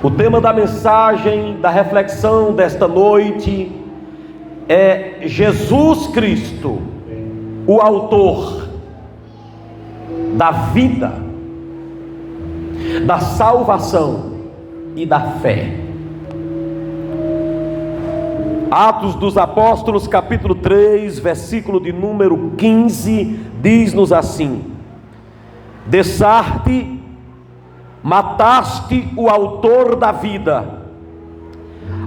O tema da mensagem, da reflexão desta noite é Jesus Cristo, o autor da vida, da salvação e da fé. Atos dos Apóstolos, capítulo 3, versículo de número 15, diz-nos assim: Dessarte, mataste o autor da vida,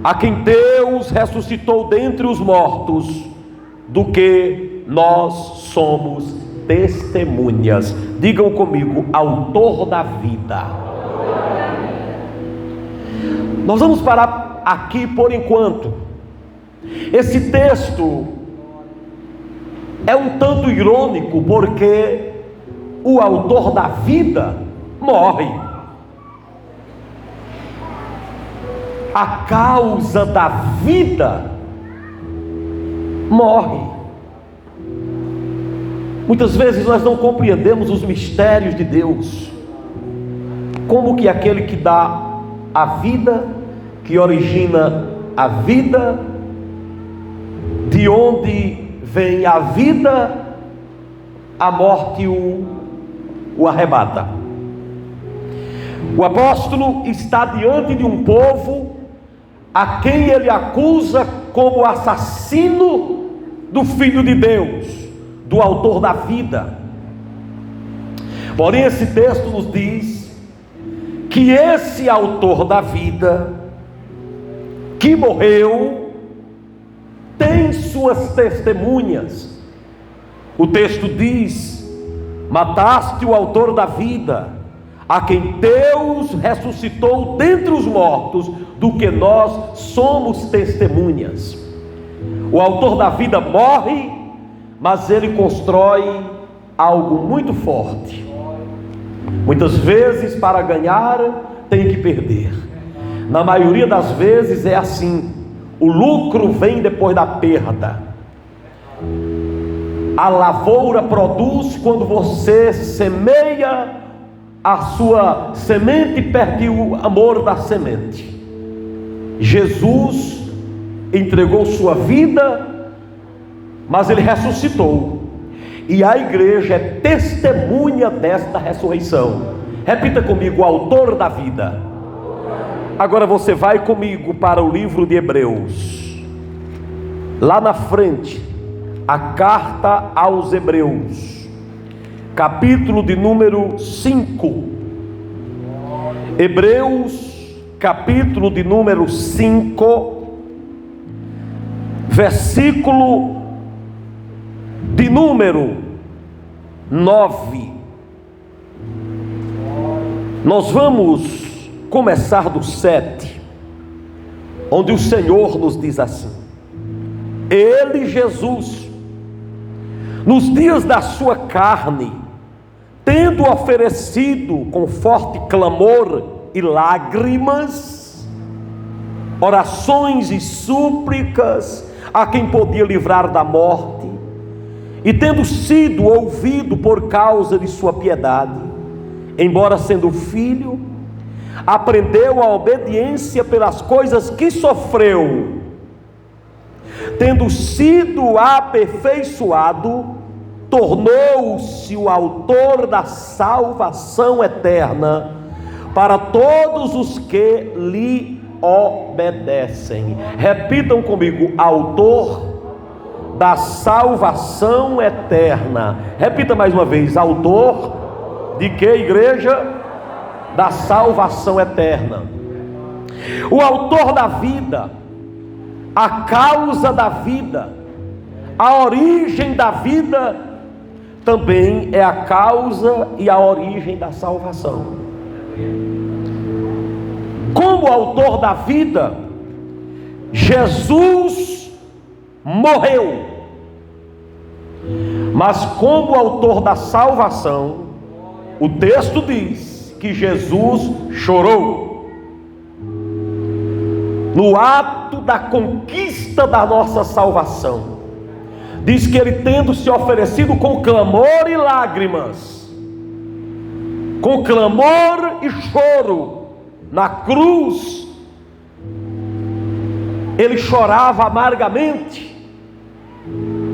a quem Deus ressuscitou dentre os mortos, do que nós somos testemunhas. Digam comigo, autor da vida. Nós vamos parar aqui por enquanto. Esse texto é um tanto irônico, porque o autor da vida morre. A causa da vida morre. Muitas vezes nós não compreendemos os mistérios de Deus, como que aquele que dá a vida, que origina a vida, de onde vem a vida, a morte o arrebata. O apóstolo está diante de um povo a quem ele acusa como assassino do Filho de Deus, do autor da vida. Porém, esse texto nos diz que esse autor da vida, que morreu, tem suas testemunhas. O texto diz: mataste o autor da vida, a quem Deus ressuscitou dentre os mortos, do que nós somos testemunhas. O autor da vida morre, mas ele constrói algo muito forte. Muitas vezes, para ganhar, tem que perder. Na maioria das vezes é assim: o lucro vem depois da perda. A lavoura produz quando você semeia a sua semente, perde o amor da semente. Jesus entregou sua vida, mas ele ressuscitou, e a igreja é testemunha desta ressurreição. Repita comigo: o autor da vida. Agora você vai comigo para o livro de Hebreus, lá na frente, a carta aos Hebreus, capítulo de número 5. Hebreus, capítulo de número 5, versículo de número 9. Nós vamos começar do 7, onde o Senhor nos diz assim: Ele, Jesus, nos dias da sua carne, tendo oferecido com forte clamor e lágrimas, orações e súplicas a quem podia livrar da morte, e tendo sido ouvido por causa de sua piedade, embora sendo filho, aprendeu a obediência pelas coisas que sofreu, tendo sido aperfeiçoado, tornou-se o autor da salvação eterna para todos os que lhe obedecem. Repitam comigo: autor da salvação eterna. Repita mais uma vez: autor de que, igreja? Da salvação eterna. O autor da vida, a causa da vida, a origem da vida, também é a causa e a origem da salvação. Como autor da vida, Jesus morreu, mas como autor da salvação, o texto diz que Jesus chorou. No ato da conquista da nossa salvação, diz que ele, tendo se oferecido com clamor e lágrimas, com clamor e choro, na cruz, ele chorava amargamente.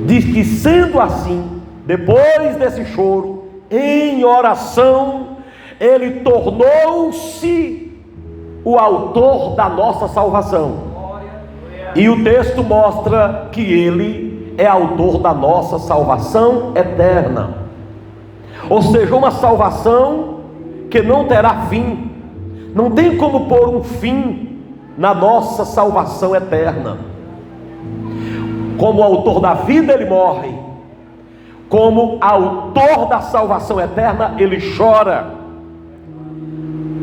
Diz que, sendo assim, depois desse choro, em oração, ele tornou-se o autor da nossa salvação. E o texto mostra que ele é autor da nossa salvação eterna. Ou seja, uma salvação que não terá fim. Não tem como pôr um fim na nossa salvação eterna. Como autor da vida, ele morre. Como autor da salvação eterna, ele chora.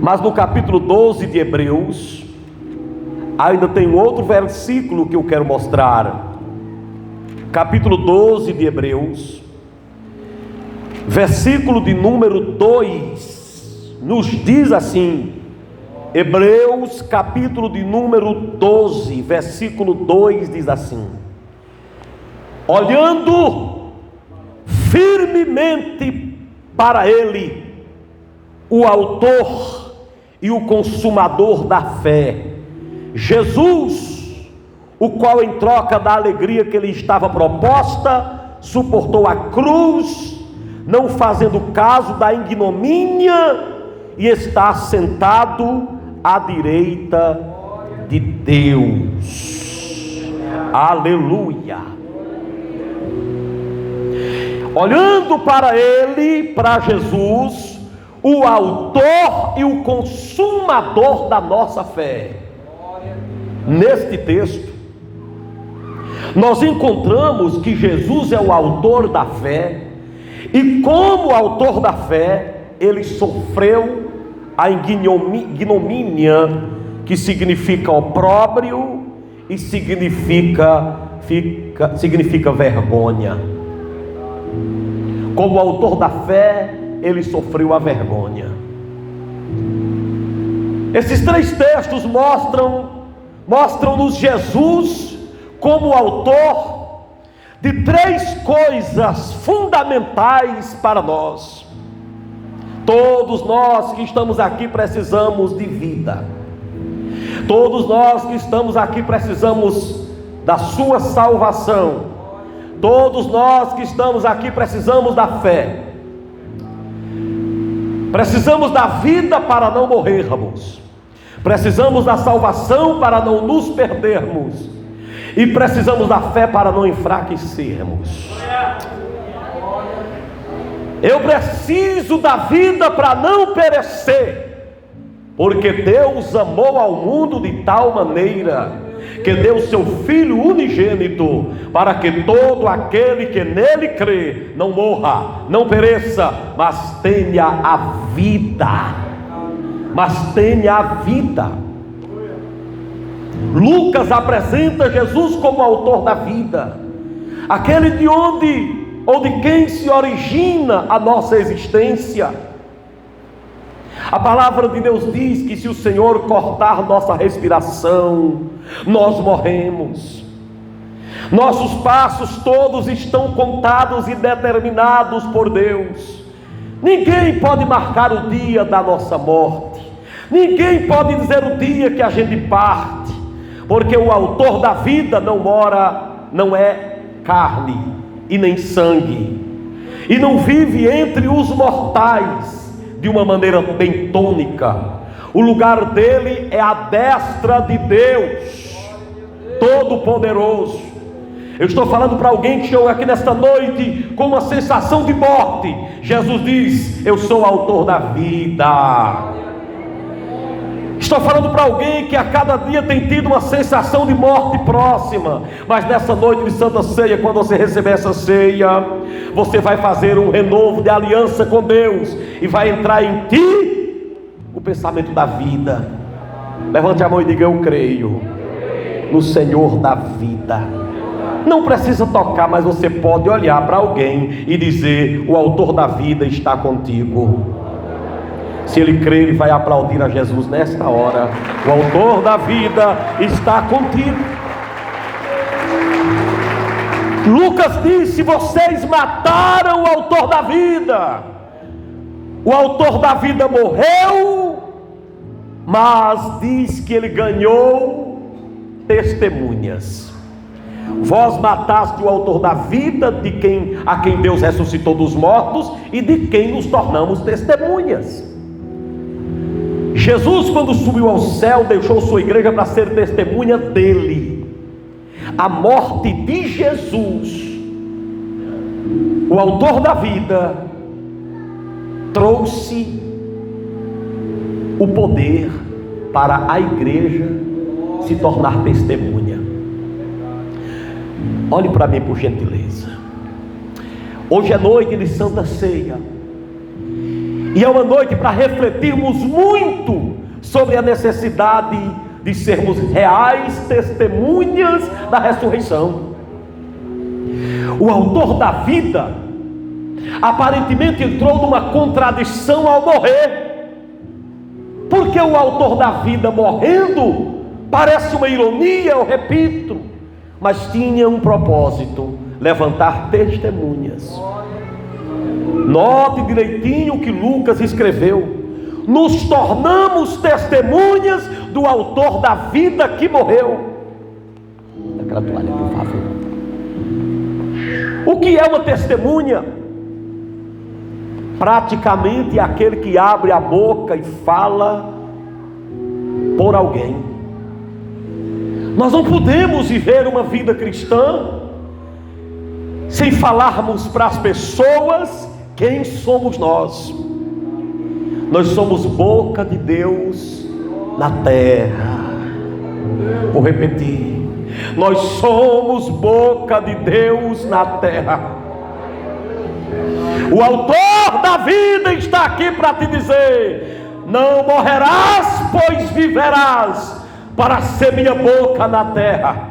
Mas no capítulo 12 de Hebreus, ainda tem outro versículo que eu quero mostrar. Capítulo 12 de Hebreus, versículo de número 2, nos diz assim. Hebreus capítulo de número 12, versículo 2 diz assim: olhando firmemente para ele, o autor e o consumador da fé, Jesus, o qual em troca da alegria que lhe estava proposta, suportou a cruz, não fazendo caso da ignomínia, e está sentado à direita de Deus. Aleluia. Olhando para ele, para Jesus, o autor e o consumador da nossa fé. Neste texto, nós encontramos que Jesus é o autor da fé, e como autor da fé, ele sofreu a ignomínia, que significa opróbrio e significa vergonha. Como autor da fé, ele sofreu a vergonha. Esses três textos mostram-nos Jesus como autor de três coisas fundamentais para nós. Todos nós que estamos aqui precisamos de vida. Todos nós que estamos aqui precisamos da sua salvação. Todos nós que estamos aqui precisamos da fé. Precisamos da vida para não morrermos. Precisamos da salvação para não nos perdermos. E precisamos da fé para não enfraquecermos. Eu preciso da vida para não perecer, porque Deus amou ao mundo de tal maneira que deu seu Filho unigênito, para que todo aquele que nele crê não morra, não pereça, mas tenha a vida. Lucas apresenta Jesus como autor da vida, aquele de onde ou de quem se origina a nossa existência. A palavra de Deus diz que se o Senhor cortar nossa respiração, nós morremos. Nossos passos todos estão contados e determinados por Deus. Ninguém pode marcar o dia da nossa morte. Ninguém pode dizer o dia que a gente parte, porque o autor da vida não é carne e nem sangue, e não vive entre os mortais de uma maneira bentônica. O lugar dele é à destra de Deus Todo-Poderoso. Eu estou falando para alguém que chegou aqui nesta noite com uma sensação de morte. Jesus diz: eu sou o autor da vida. Estou falando para alguém que a cada dia tem tido uma sensação de morte próxima, mas nessa noite de Santa Ceia, quando você receber essa ceia, você vai fazer um renovo de aliança com Deus, e vai entrar em ti o pensamento da vida. Levante a mão e diga: eu creio no Senhor da vida. Não precisa tocar, mas você pode olhar para alguém e dizer: o autor da vida está contigo. Se ele crer, ele vai aplaudir a Jesus nesta hora. O autor da vida está contigo. Lucas disse: vocês mataram o autor da vida. O autor da vida morreu, mas diz que ele ganhou testemunhas. Vós mataste o autor da vida, a quem Deus ressuscitou dos mortos e de quem nos tornamos testemunhas. Jesus, quando subiu ao céu, deixou sua igreja para ser testemunha dele. A morte de Jesus, o autor da vida, trouxe o poder para a igreja se tornar testemunha. Olhe para mim, por gentileza. Hoje é noite de Santa Ceia, e é uma noite para refletirmos muito sobre a necessidade de sermos reais testemunhas da ressurreição. O autor da vida aparentemente entrou numa contradição ao morrer, porque o autor da vida morrendo parece uma ironia, eu repito, mas tinha um propósito: levantar testemunhas. Note direitinho o que Lucas escreveu: nos tornamos testemunhas do autor da vida que morreu. Aquela toalha, por favor. O que é uma testemunha? Praticamente é aquele que abre a boca e fala por alguém. Nós não podemos viver uma vida cristã sem falarmos para as pessoas quem somos nós. Nós somos boca de Deus na terra. Vou repetir: nós somos boca de Deus na terra. O autor da vida está aqui para te dizer: não morrerás, pois viverás, para ser minha boca na terra.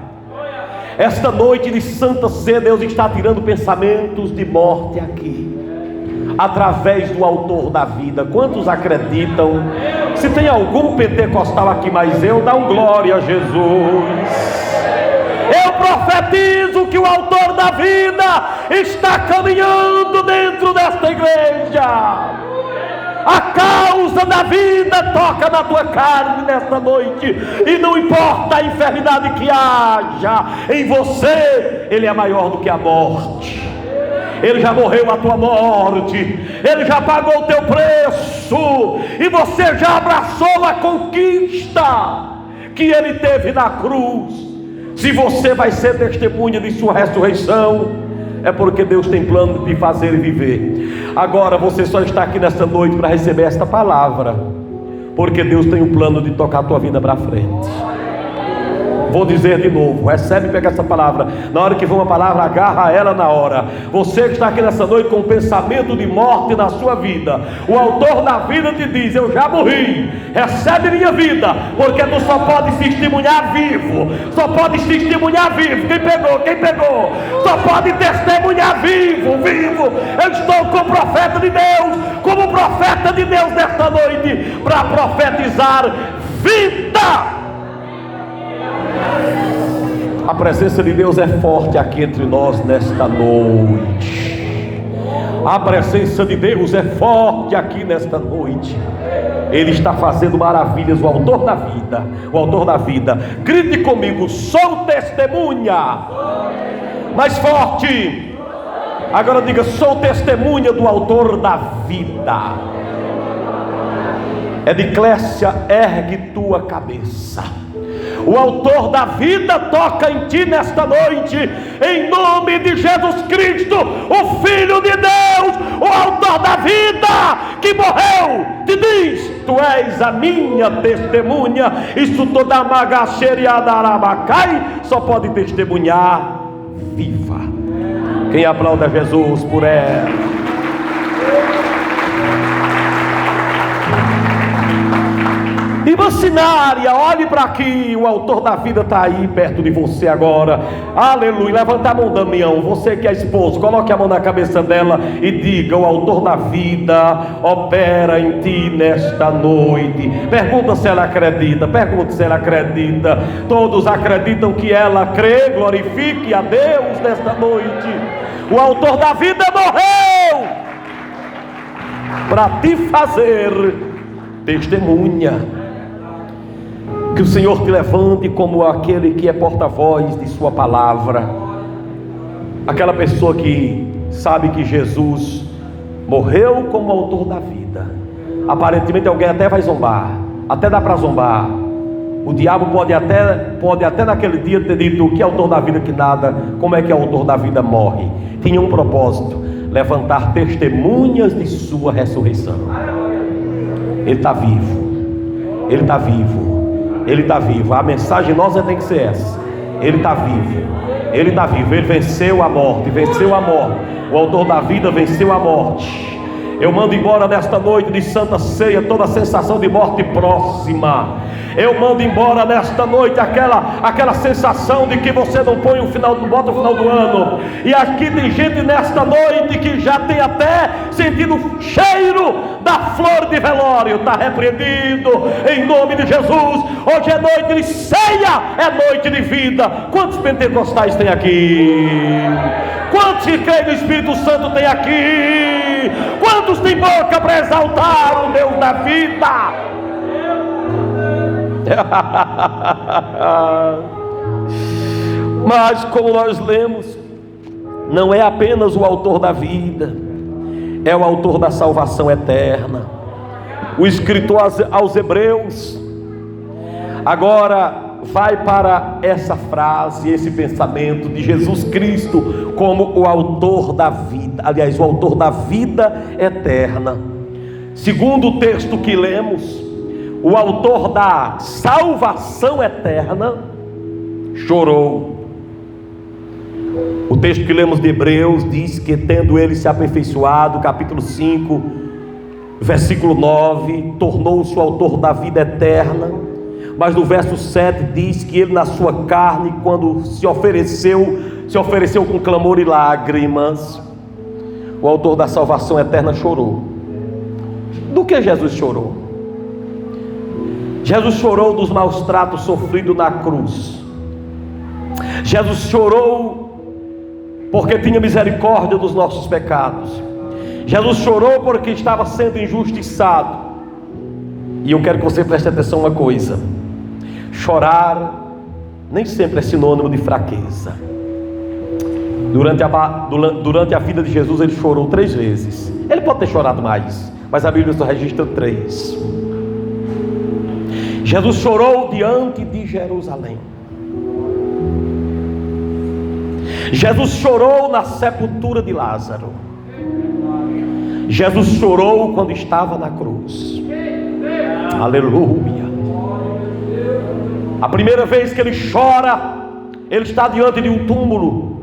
Esta noite de Santa Ceia, Deus está tirando pensamentos de morte aqui, através do autor da vida. Quantos acreditam? Se tem algum pentecostal aqui, mas eu, dá um glória a Jesus. Eu profetizo que o autor da vida está caminhando dentro desta igreja. A causa da vida toca na tua carne nesta noite, e não importa a enfermidade que haja em você, ele é maior do que a morte. Ele já morreu a tua morte, ele já pagou o teu preço, e você já abraçou a conquista que ele teve na cruz. Se você vai ser testemunha de sua ressurreição, é porque Deus tem plano de fazer viver. Agora você só está aqui nesta noite para receber esta palavra, porque Deus tem um plano de tocar a tua vida para frente. Vou dizer de novo, recebe e pega essa palavra. Na hora que for uma palavra, agarra ela na hora. Você que está aqui nessa noite com um pensamento de morte na sua vida, o autor da vida te diz: eu já morri, recebe minha vida, porque tu só pode testemunhar vivo. Só pode testemunhar vivo. Quem pegou? Quem pegou? Só pode testemunhar vivo. Eu estou como profeta de Deus, como profeta de Deus nesta noite, para profetizar vida. A presença de Deus é forte aqui entre nós nesta noite. A presença de Deus é forte aqui nesta noite. Ele está fazendo maravilhas, o autor da vida. O autor da vida. Grite comigo: sou testemunha. Mais forte. Agora diga: sou testemunha do autor da vida. Ediclésia, ergue tua cabeça. O autor da vida toca em ti nesta noite, em nome de Jesus Cristo, o Filho de Deus, o autor da vida que morreu, te diz: tu és a minha testemunha. Isso toda magacheriadarabacai só pode testemunhar viva. Quem aplauda Jesus por ela? Imaginária, olhe para aqui, o autor da vida está aí perto de você agora. Aleluia. Levanta a mão, Damião, você que é esposo, coloque a mão na cabeça dela e diga: o autor da vida opera em ti nesta noite. Pergunta se ela acredita, pergunta se ela acredita. Todos acreditam que ela crê. Glorifique a Deus nesta noite. O autor da vida morreu para te fazer testemunha. Que o Senhor te levante como aquele que é porta-voz de sua palavra, aquela pessoa que sabe que Jesus morreu como autor da vida. Aparentemente alguém até vai zombar, até dá para zombar. O diabo pode até naquele dia ter dito: que é autor da vida que nada, como é que é autor da vida morre? Tinha um propósito: levantar testemunhas de sua ressurreição. Ele está vivo, ele está vivo, ele está vivo. A mensagem nossa tem que ser essa: ele está vivo, ele está vivo, ele venceu a morte, venceu a morte. O autor da vida venceu a morte. Eu mando embora nesta noite de Santa Ceia toda a sensação de morte próxima. Eu mando embora nesta noite aquela sensação de que você não põe não bota o final do ano. E aqui tem gente nesta noite que já tem até sentido o cheiro da flor de velório. Está repreendido em nome de Jesus. Hoje é noite de ceia, é noite de vida. Quantos pentecostais tem aqui? Quantos que creem no Espírito Santo tem aqui? Quantos têm boca para exaltar o Deus da vida? Mas como nós lemos, não é apenas o autor da vida, é o autor da salvação eterna. O escritor aos Hebreus agora vai para essa frase, esse pensamento de Jesus Cristo como o autor da vida, aliás, o autor da vida eterna. Segundo o texto que lemos, o autor da salvação eterna chorou. O texto que lemos de Hebreus diz que, tendo ele se aperfeiçoado, capítulo 5, versículo 9, tornou-se o autor da vida eterna. Mas no verso 7 diz que ele, na sua carne, quando se ofereceu com clamor e lágrimas. O autor da salvação eterna chorou. Do que Jesus chorou? Jesus chorou dos maus tratos sofridos na cruz. Jesus chorou porque tinha misericórdia dos nossos pecados. Jesus chorou porque estava sendo injustiçado. E eu quero que você preste atenção uma coisa: chorar nem sempre é sinônimo de fraqueza. Durante a vida de Jesus ele chorou 3 vezes. Ele pode ter chorado mais, mas a Bíblia só registra 3. Jesus chorou diante de Jerusalém. Jesus chorou na sepultura de Lázaro. Jesus chorou quando estava na cruz. Aleluia. A primeira vez que ele chora, ele está diante de um túmulo.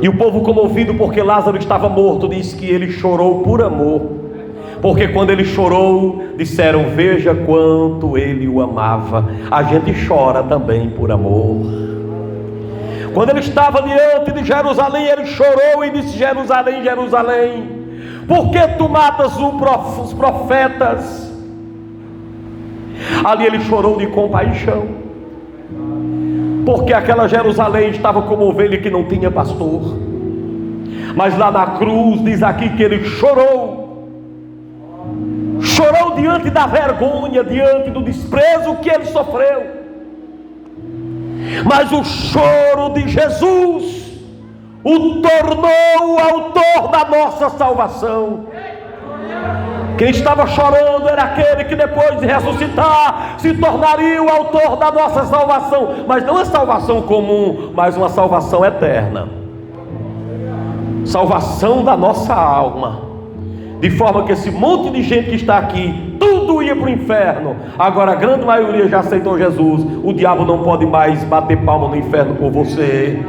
E o povo, comovido porque Lázaro estava morto, diz que ele chorou por amor. Porque quando ele chorou, disseram: veja quanto ele o amava. A gente chora também por amor. Quando ele estava diante de Jerusalém, ele chorou e disse: Jerusalém, Jerusalém, por que tu matas os profetas? Ali ele chorou de compaixão, porque aquela Jerusalém estava como ovelha que não tinha pastor. Mas lá na cruz diz aqui que ele chorou diante da vergonha, diante do desprezo que ele sofreu. Mas o choro de Jesus o tornou o autor da nossa salvação. Quem estava chorando era aquele que depois de ressuscitar se tornaria o autor da nossa salvação. Mas não é salvação comum, mas uma salvação eterna. Salvação da nossa alma. De forma que esse monte de gente que está aqui, tudo ia para o inferno. Agora a grande maioria já aceitou Jesus. O diabo não pode mais bater palma no inferno por você.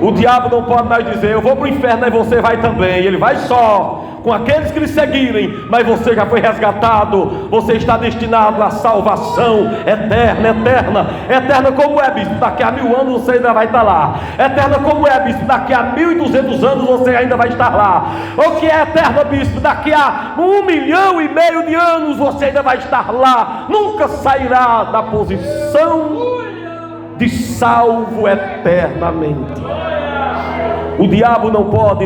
O diabo não pode mais dizer: eu vou para o inferno e você vai também. Ele vai só com aqueles que lhe seguirem. Mas você já foi resgatado. Você está destinado à salvação eterna, eterna. Eterna como é, bispo? Daqui a 1000 anos você ainda vai estar lá. Eterna como é, bispo? Daqui a 1200 anos você ainda vai estar lá. O que é eterna, bispo? Daqui a 1,5 milhão de anos você ainda vai estar lá. Nunca sairá da posição de salvo eternamente. O diabo não pode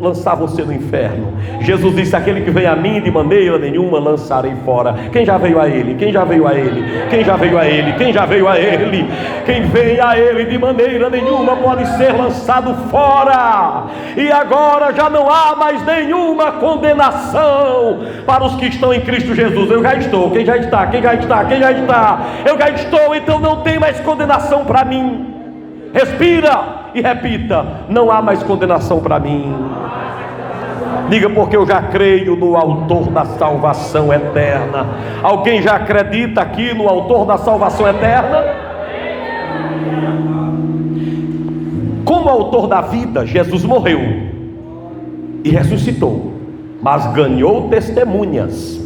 lançar você no inferno. Jesus disse: aquele que vem a mim, de maneira nenhuma lançarei fora. Quem já veio a ele? Quem já veio a ele? Quem já veio a ele? Quem já veio a ele? Quem vem a ele de maneira nenhuma pode ser lançado fora. E agora já não há mais nenhuma condenação para os que estão em Cristo Jesus. Eu já estou. Quem já está? Quem já está? Quem já está? Eu já estou, então não tem mais condenação para mim. Respira e repita: não há mais condenação para mim. Diga: porque eu já creio no autor da salvação eterna. Alguém já acredita aqui no autor da salvação eterna? Como autor da vida, Jesus morreu e ressuscitou, mas ganhou testemunhas.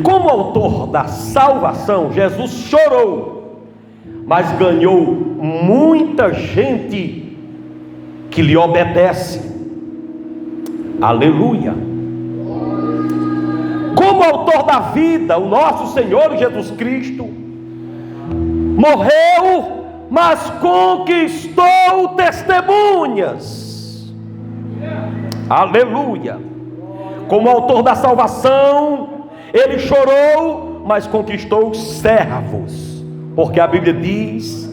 Como autor da salvação, Jesus chorou, mas ganhou muita gente que lhe obedece. Aleluia. Como autor da vida, o nosso Senhor Jesus Cristo morreu, mas conquistou testemunhas. Aleluia. Como autor da salvação, ele chorou, mas conquistou servos, porque a Bíblia diz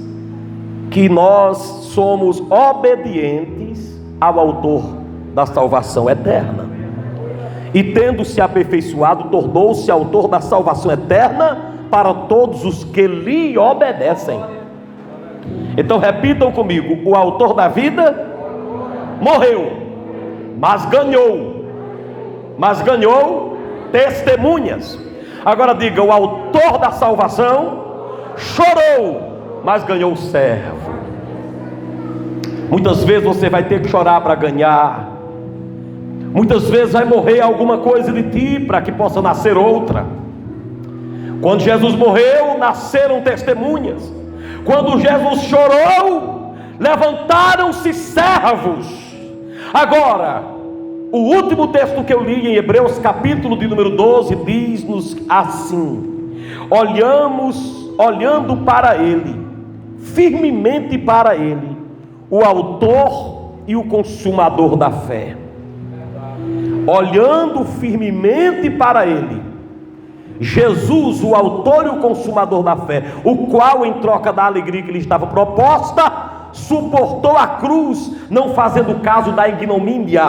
que nós somos obedientes ao autor da salvação eterna, e tendo-se aperfeiçoado, tornou-se autor da salvação eterna para todos os que lhe obedecem. Então repitam comigo: o autor da vida morreu, mas ganhou testemunhas. Agora diga: o autor da salvação chorou, mas ganhou servo. Muitas vezes você vai ter que chorar para ganhar. Muitas vezes vai morrer alguma coisa de ti para que possa nascer outra. Quando Jesus morreu, nasceram testemunhas. Quando Jesus chorou, levantaram-se servos. Agora, o último texto que eu li em Hebreus, capítulo de número 12, diz-nos assim: olhando para Ele, firmemente para Ele, o autor e o consumador da fé. Olhando firmemente para Ele, Jesus, o autor e o consumador da fé, o qual, em troca da alegria que lhe estava proposta, suportou a cruz, não fazendo caso da ignomínia.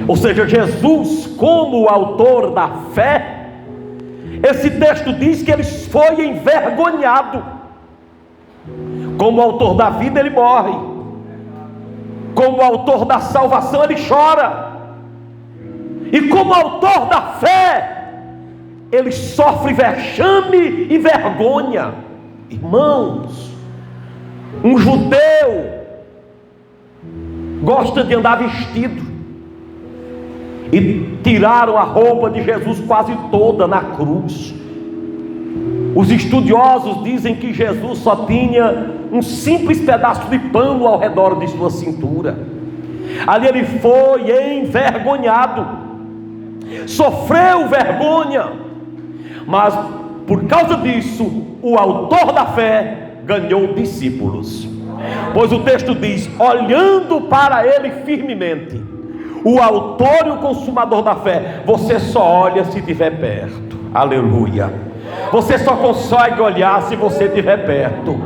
Ou seja, Jesus, como o autor da fé, esse texto diz que ele foi envergonhado. Como autor da vida, ele morre. Como autor da salvação, ele chora. E como autor da fé, ele sofre vexame e vergonha. Irmãos, um judeu gosta de andar vestido, e tiraram a roupa de Jesus quase toda na cruz. Os estudiosos dizem que Jesus só tinha um simples pedaço de pano ao redor de sua cintura. Ali ele foi envergonhado, sofreu vergonha, mas por causa disso, o autor da fé ganhou discípulos. Pois o texto diz: olhando para ele firmemente, o autor e o consumador da fé. Você só olha se estiver perto. Aleluia. Você só consegue olhar se você estiver perto.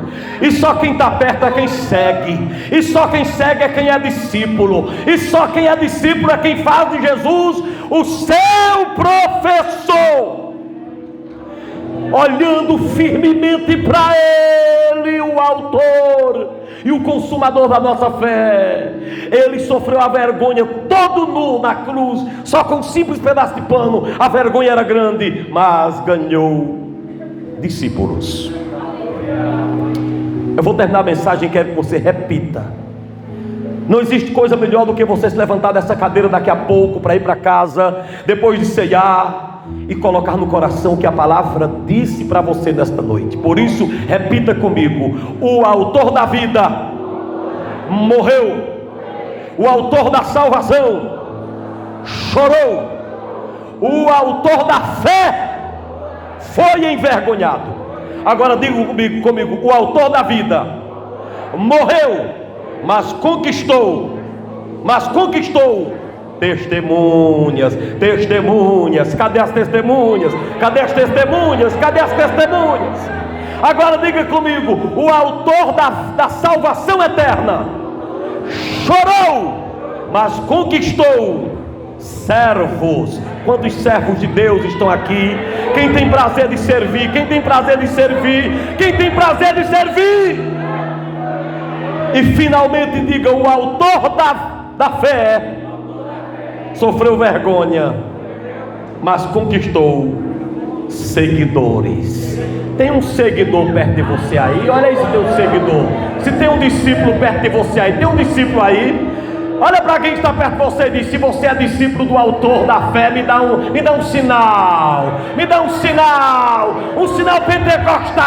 E só quem está perto é quem segue. E só quem segue é quem é discípulo. E só quem é discípulo é quem faz de Jesus o seu professor. Olhando firmemente para Ele, o autor e o consumador da nossa fé. Ele sofreu a vergonha todo nu na cruz, só com um simples pedaço de pano. A vergonha era grande, mas ganhou discípulos. Eu vou terminar a mensagem e quero que você repita. Não existe coisa melhor do que você se levantar dessa cadeira daqui a pouco para ir para casa, depois de ceiar, e colocar no coração que a palavra disse para você nesta noite. Por isso, repita comigo: o autor da vida morreu, o autor da salvação chorou, o autor da fé foi envergonhado. Agora diga comigo: o autor da vida morreu, mas conquistou. Testemunhas. Cadê as testemunhas? Agora diga comigo: o autor da salvação eterna chorou, mas conquistou servos. Quantos servos de Deus estão aqui? Quem tem prazer de servir? E finalmente diga: o autor da fé sofreu vergonha, mas conquistou seguidores. Tem um seguidor perto de você aí? Olha aí se tem um seguidor. Se tem um discípulo perto de você aí, tem um discípulo aí? Olha para quem está perto de você e diz: se você é discípulo do autor da fé, me dá um sinal. Um sinal pentecostal.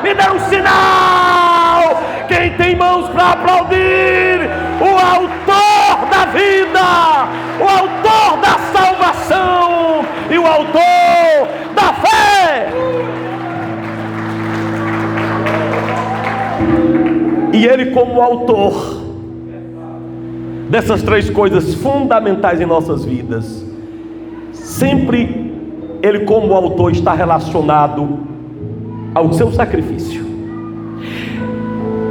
Me dá um sinal. Quem tem mãos para aplaudir o autor da vida, o autor da salvação e o autor da fé. E ele, como autor dessas três coisas fundamentais em nossas vidas, sempre ele, como autor, está relacionado ao seu sacrifício.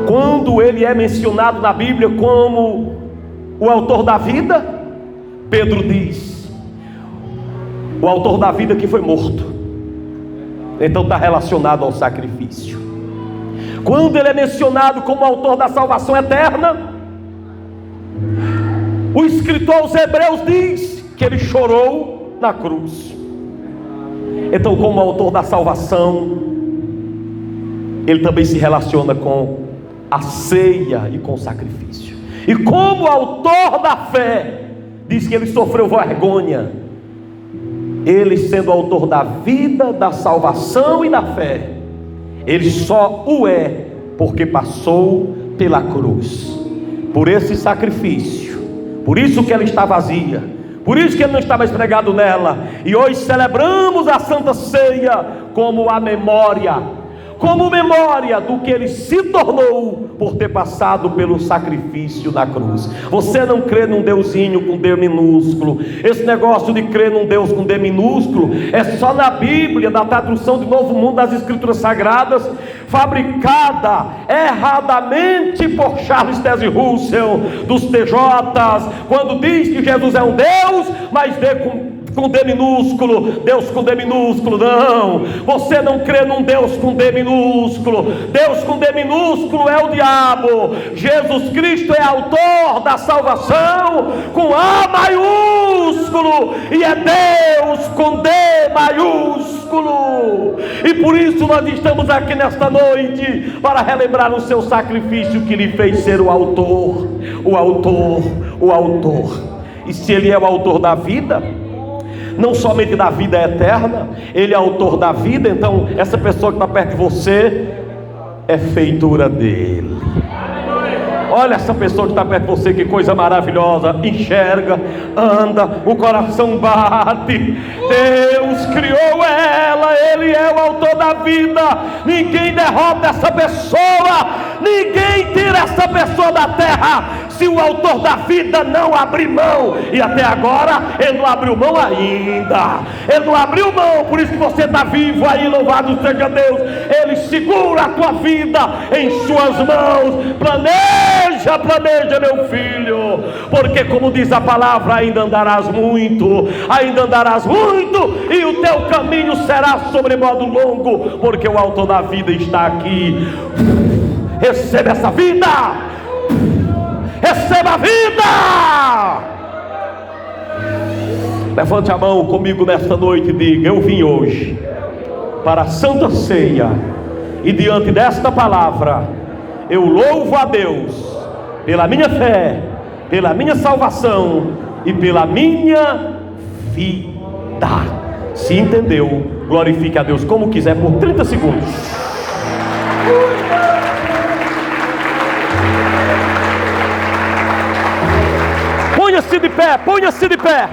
Quando ele é mencionado na Bíblia como o autor da vida, Pedro diz: o autor da vida que foi morto. Então está relacionado ao sacrifício. Quando ele é mencionado como autor da salvação eterna, o escritor aos Hebreus diz que ele chorou na cruz. Então, como autor da salvação, ele também se relaciona com a ceia e com o sacrifício. E como autor da fé, diz que ele sofreu vergonha. Ele, sendo autor da vida, da salvação e da fé, ele só o é porque passou pela cruz. Por esse sacrifício, por isso que ela está vazia, por isso que ele não está mais pregado nela. E hoje celebramos a Santa Ceia como memória do que ele se tornou por ter passado pelo sacrifício da cruz. Você não crê num deusinho com D minúsculo. Esse negócio de crer num Deus com D minúsculo é só na Bíblia, na tradução de Novo Mundo das Escrituras Sagradas, fabricada erradamente por Charles Taze Russell dos TJs, quando diz que Jesus é um Deus, mas com D minúsculo, Deus com D minúsculo. Não, você não crê num Deus com D minúsculo. Deus com D minúsculo é o diabo. Jesus Cristo é autor da salvação com A maiúsculo, e é Deus com D maiúsculo. E por isso nós estamos aqui nesta noite para relembrar o seu sacrifício que lhe fez ser o autor. E se ele é o autor da vida, não somente da vida eterna, ele é autor da vida. Então essa pessoa que está perto de você é feitura dele. Olha essa pessoa que está perto de você, que coisa maravilhosa. Enxerga, anda, o coração bate. Deus criou ela, ele é o autor da vida. Ninguém derrota essa pessoa, ninguém tira essa pessoa da terra se o autor da vida não abrir mão. E até agora ele não abriu mão ainda. Ele não abriu mão, por isso que você está vivo aí, louvado seja Deus. Ele segura a tua vida em suas mãos. Planeja, meu filho, porque como diz a palavra, ainda andarás muito, e o teu caminho será sobremodo longo, porque o autor da vida está aqui. Receba essa vida, receba a vida. Levante a mão comigo nesta noite e diga: eu vim hoje para a Santa Ceia, e diante desta palavra eu louvo a Deus pela minha fé, pela minha salvação e pela minha vida. Se entendeu, glorifique a Deus como quiser por 30 segundos. Ponha-se de pé, ponha-se de pé.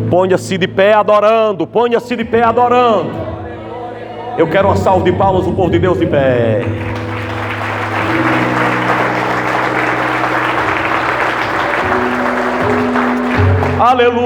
Ponha-se de pé adorando, ponha-se de pé adorando. Eu quero uma salva de palmas, o povo de Deus de pé. Aleluia.